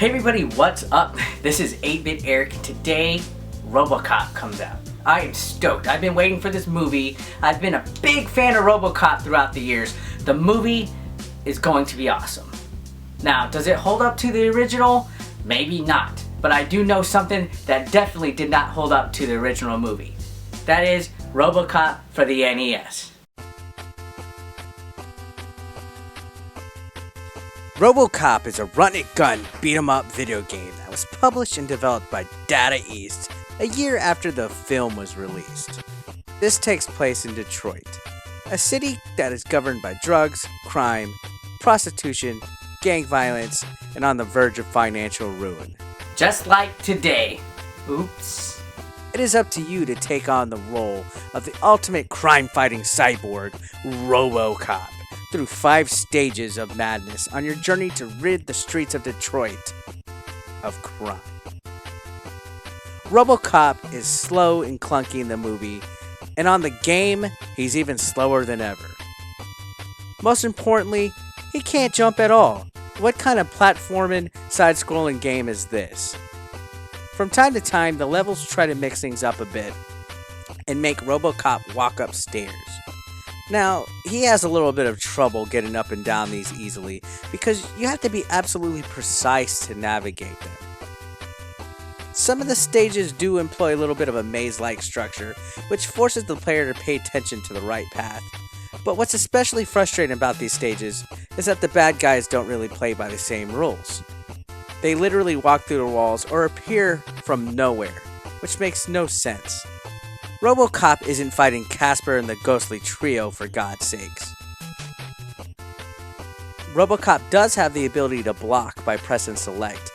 Hey everybody, what's up? This is 8-Bit Eric. Today, Robocop comes out. I am stoked. I've been waiting for this movie. I've been a big fan of Robocop throughout the years. The movie is going to be awesome. Now, does it hold up to the original? Maybe not. But I do know something that definitely did not hold up to the original movie. That is Robocop for the NES. Robocop is a run-it-gun, beat-em-up video game that was published and developed by Data East a year after the film was released. This takes place in Detroit, a city that is governed by drugs, crime, prostitution, gang violence, and on the verge of financial ruin. Just like today. Oops. It is up to you to take on the role of the ultimate crime-fighting cyborg, Robocop, through 5 stages of madness on your journey to rid the streets of Detroit of crime. Robocop is slow and clunky in the movie, and on the game, he's even slower than ever. Most importantly, he can't jump at all. What kind of platforming, side-scrolling game is this? From time to time, the levels try to mix things up a bit and make Robocop walk up stairs. Now, he has a little bit of trouble getting up and down these easily because you have to be absolutely precise to navigate them. Some of the stages do employ a little bit of a maze-like structure, which forces the player to pay attention to the right path. But what's especially frustrating about these stages is that the bad guys don't really play by the same rules. They literally walk through the walls or appear from nowhere, which makes no sense. Robocop isn't fighting Casper and the Ghostly Trio, for God's sakes. Robocop does have the ability to block by pressing select,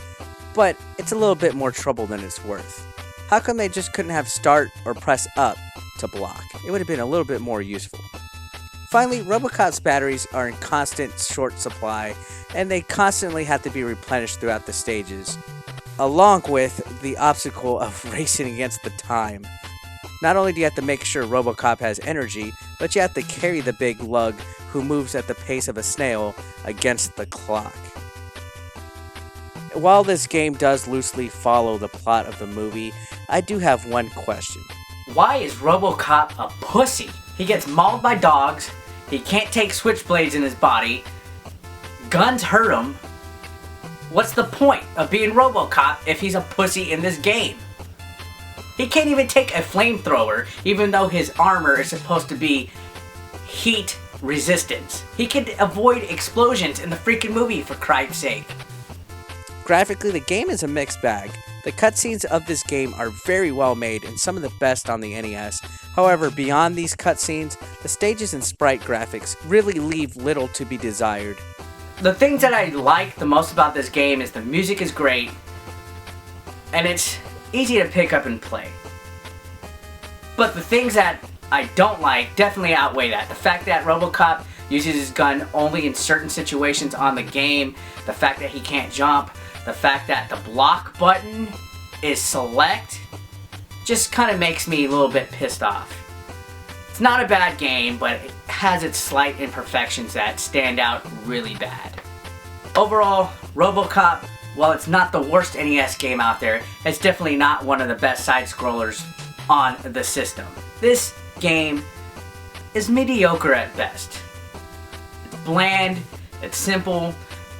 but it's a little bit more trouble than it's worth. How come they just couldn't have start or press up to block? It would have been a little bit more useful. Finally, Robocop's batteries are in constant short supply, and they constantly have to be replenished throughout the stages, along with the obstacle of racing against the time. Not only do you have to make sure Robocop has energy, but you have to carry the big lug who moves at the pace of a snail against the clock. While this game does loosely follow the plot of the movie, I do have one question. Why is Robocop a pussy? He gets mauled by dogs, he can't take switchblades in his body, guns hurt him. What's the point of being Robocop if he's a pussy in this game? He can't even take a flamethrower, even though his armor is supposed to be heat resistance. He can avoid explosions in the freaking movie, for Christ's sake. Graphically, the game is a mixed bag. The cutscenes of this game are very well made and some of the best on the NES. However, beyond these cutscenes, the stages and sprite graphics really leave little to be desired. The things that I like the most about this game is the music is great, and it's easy to pick up and play. But the things that I don't like definitely outweigh that. The fact that Robocop uses his gun only in certain situations on the game, the fact that he can't jump, the fact that the block button is select, just kind of makes me a little bit pissed off. It's not a bad game, but it has its slight imperfections that stand out really bad. Overall, Robocop, while it's not the worst NES game out there, it's definitely not one of the best side-scrollers on the system. This game is mediocre at best. It's bland, it's simple,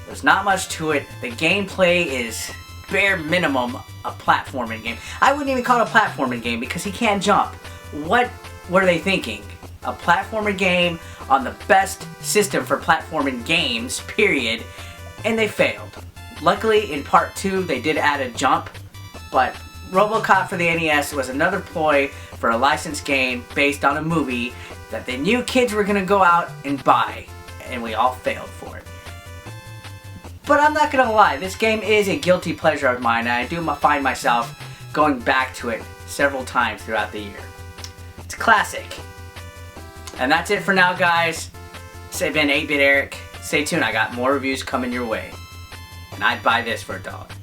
there's not much to it. The gameplay is bare minimum a platforming game. I wouldn't even call it a platforming game because he can't jump. What were they thinking? A platformer game on the best system for platforming games, period, and they failed. Luckily, in part 2, they did add a jump, but Robocop for the NES was another ploy for a licensed game based on a movie that they knew kids were going to go out and buy, and we all failed for it. But I'm not going to lie, this game is a guilty pleasure of mine, and I do find myself going back to it several times throughout the year. It's classic. And that's it for now, guys. This has been 8-Bit Eric. Stay tuned, I got more reviews coming your way. And I'd buy this for $1.